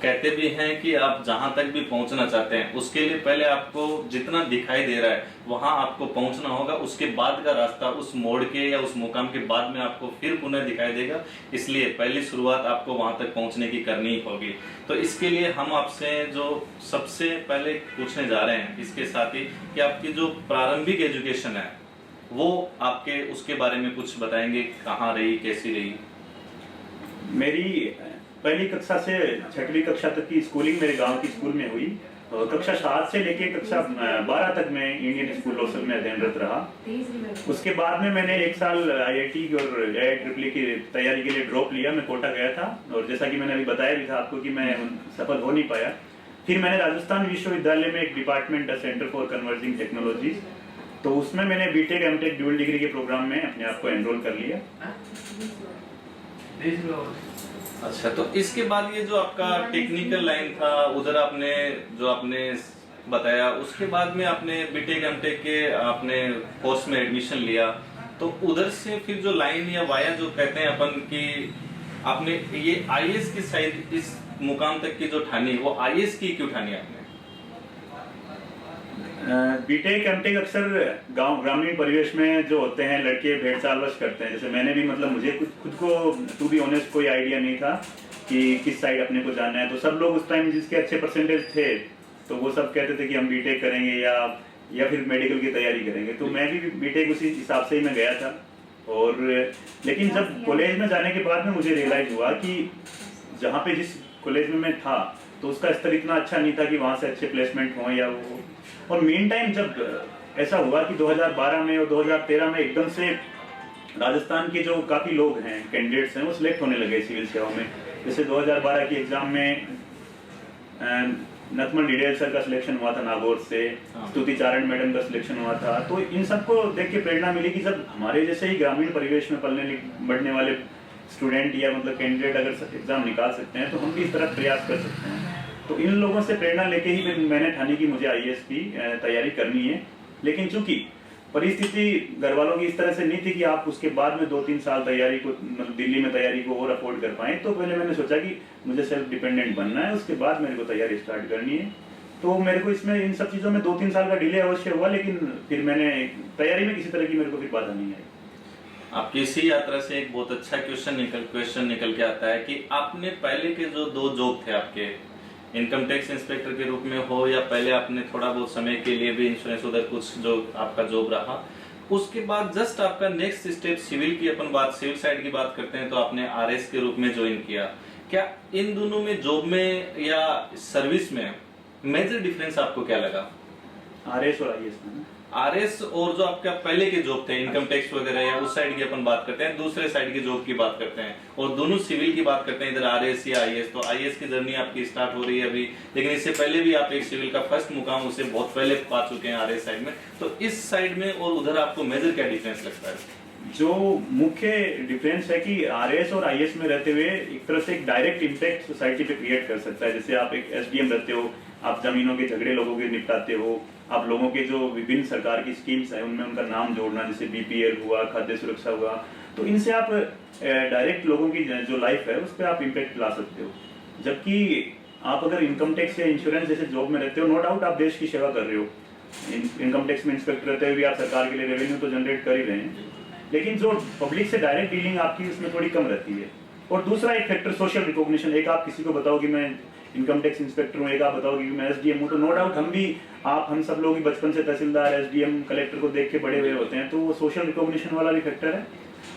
कहते भी हैं कि आप जहां तक भी पहुंचना चाहते हैं उसके लिए पहले आपको जितना दिखाई दे रहा है वहां आपको पहुंचना होगा, उसके बाद का रास्ता उस मोड़ के या उस मुकाम के बाद में आपको फिर पुनः दिखाई देगा। इसलिए पहली शुरुआत आपको वहां तक पहुंचने की करनी ही होगी। तो इसके लिए हम आपसे जो सबसे पहले पूछने जा रहे हैं इसके साथ ही कि आपकी जो प्रारंभिक एजुकेशन है वो आपके उसके बारे में कुछ बताएंगे, कहाँ रही, कैसी रही? मेरी पहली कक्षा से 6वीं कक्षा तक की स्कूलिंग मेरे गांव की स्कूल में हुई। कक्षा 7 से लेकर कक्षा 12 तक मैं इंडियन स्कूल लोसल में अध्ययनरत रहा। उसके बाद में मैंने एक साल आईआईटी और IIEEE की तैयारी के लिए ड्रॉप लिया। मैं कोटा गया था और जैसा कि मैंने अभी बताया भी था आपको कि मैं सफल हो नहीं पाया। फिर मैंने राजस्थान विश्वविद्यालय में एक department centre for converging technology, तो उसमें मैंने बीटेक एमटेक ड्यूल डिग्री के प्रोग्राम में अपने आप को एनरोल कर लिया। अच्छा, तो इसके बाद ये जो आपका टेक्निकल लाइन था उधर आपने जो आपने बताया, उसके बाद में आपने बीटेक एमटेक के आपने कोर्स में एडमिशन लिया, तो उधर से फिर जो लाइन या वाया जो कहते हैं अपन की आपने ये आईएएस की साइड इस मुकाम तक की जो ठानी वो आईएएस की क्यों ठानी आपने? बीटेक एमटेक अक्सर गांव ग्रामीण परिवेश में जो होते हैं लड़के भेड़ चालवश करते हैं। जैसे मैंने भी मतलब मुझे खुद को टू बी ऑनेस्ट कोई आइडिया नहीं था कि किस साइड अपने को जाना है। तो सब लोग उस टाइम जिसके अच्छे परसेंटेज थे तो वो सब कहते थे कि हम बीटेक करेंगे या फिर मेडिकल की तैयारी करेंगे। तो मैं भी बीटेक उसी हिसाब से ही मैं गया था। और लेकिन जब कॉलेज में जाने के बाद में मुझे रियलाइज हुआ कि जहाँ पे जिस कॉलेज में मैं था तो उसका स्तर इतना अच्छा नहीं था कि वहाँ से अच्छे प्लेसमेंट हो या वो। और मेन टाइम जब ऐसा हुआ कि 2012 में और 2013 में एकदम से राजस्थान के जो काफी लोग हैं कैंडिडेट्स हैं वो सिलेक्ट होने लगे सिविल सेवा में। जैसे 2012 की एग्जाम में नथमल डिडेल सर का सिलेक्शन हुआ था नागौर से, स्तुति चारण मैडम का सिलेक्शन हुआ था। तो इन सबको देख के प्रेरणा मिली कि जब हमारे जैसे ही ग्रामीण परिवेश में पलने बढ़ने वाले स्टूडेंट या मतलब कैंडिडेट अगर एग्जाम निकाल सकते हैं तो हम भी इस तरह प्रयास कर सकते हैं। तो इन लोगों से प्रेरणा लेके ही मैंने ठानी की मुझे आईएएस की तैयारी करनी है। लेकिन चूंकि परिस्थिति घर वालों की इस तरह से नहीं थी कि आप उसके बाद में 2-3 साल तैयारी को मतलब दिल्ली में तैयारी को और अफोर्ड कर पाए, तो पहले मैंने सोचा कि मुझे सेल्फ डिपेंडेंट बनना है, उसके बाद मेरे को तैयारी स्टार्ट करनी है। तो मेरे को इसमें इन सब चीज़ों में 2-3 साल का डिले अवश्य हुआ, लेकिन फिर मैंने तैयारी में किसी तरह की मेरे को फिर बाधा नहीं आई। आपकी इसी यात्रा से एक बहुत अच्छा क्वेश्चन निकल के आता है कि आपने पहले के जो 2 जॉब थे आपके, इनकम टैक्स इंस्पेक्टर के रूप में हो या पहले आपने थोड़ा बहुत समय के लिए भी इंश्योरेंस उधर कुछ जो आपका जॉब रहा, उसके बाद जस्ट आपका नेक्स्ट स्टेप सिविल की अपन बात सिविल साइड की बात करते हैं तो आपने आरएस के रूप में ज्वाइन किया। क्या इन दोनों में जॉब में या सर्विस में मेजर डिफरेंस आपको क्या लगा? आरएस और आईएएस में आरएस और जो आपका पहले के जॉब थे इनकम टैक्स वगैरह या उस साइड की अपन बात करते हैं, दूसरे साइड की जॉब की बात करते हैं और दोनों सिविल की बात करते हैं, इधर आरएस या आईएएस। तो आईएएस की जर्नी आपकी स्टार्ट हो रही है अभी, लेकिन इससे पहले भी आप एक सिविल का फर्स्ट मुकाम उसे बहुत पहले पा चुके हैं आरएस साइड में। तो इस साइड में और उधर आपको मेजर क्या डिफरेंस लगता है? जो मुख्य डिफरेंस है कि आरएस और आईएएस में रहते हुए एक तरह से एक डायरेक्ट इम्पैक्ट सोसाइटी पे क्रिएट कर सकता है। जैसे आप एक एसडीएम रहते हो, आप जमीनों के झगड़े लोगों के निपटाते हो, आप लोगों के जो विभिन्न सरकार की स्कीम्स हैं उनमें उनका नाम जोड़ना, जैसे बीपीएल हुआ, खाद्य सुरक्षा हुआ, तो इनसे आप डायरेक्ट लोगों की जो लाइफ है उस पर आप इम्पैक्ट ला सकते हो। जबकि आप अगर इनकम टैक्स या इंश्योरेंस जैसे जॉब में रहते हो, नो डाउट आप देश की सेवा कर रहे हो, इनकम टैक्स में इंस्पेक्टर रहते हुए भी आप सरकार के लिए रेवेन्यू तो जनरेट कर ही रहे हैं, लेकिन जो पब्लिक से डायरेक्ट डीलिंग आपकी उसमें थोड़ी कम रहती है। और दूसरा एक फैक्टर सोशल रिकॉग्निशन, एक आप किसी को बताओ कि मैं इनकम टैक्स इंस्पेक्टर हूँ, एक आप बताओ कि मैं एसडीएम हूँ, तो नो डाउट हम सब लोग बचपन से तहसीलदार, एसडीएम, कलेक्टर को देख के बड़े हुए होते हैं, तो वो सोशल रिकॉग्निशन वाला भी फैक्टर है।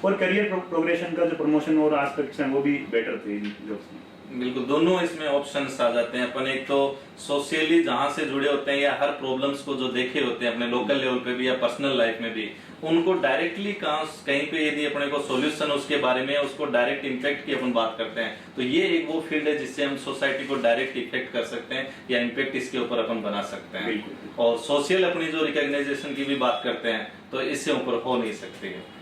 और करियर प्रोग्रेशन का जो प्रमोशन और एस्पेक्ट्स हैं वो भी बेटर थे इन जॉब्स में। बिल्कुल, दोनों इसमें ऑप्शंस आ जाते हैं। अपन एक तो सोशली जहां से जुड़े होते हैं या हर प्रॉब्लम्स को जो देखे होते हैं अपने लोकल लेवल पे भी या पर्सनल लाइफ में भी, उनको डायरेक्टली कहीं पे यदि अपने को सॉल्यूशन उसके बारे में उसको डायरेक्ट इम्पैक्ट की अपन बात करते हैं, तो ये एक वो फील्ड है जिससे हम सोसाइटी को डायरेक्ट इफेक्ट कर सकते हैं या इम्पैक्ट इसके ऊपर अपन बना सकते हैं। और सोशल अपनी जो रिकॉग्नाइजेशन की भी बात करते हैं तो इससे ऊपर हो नहीं सकती है।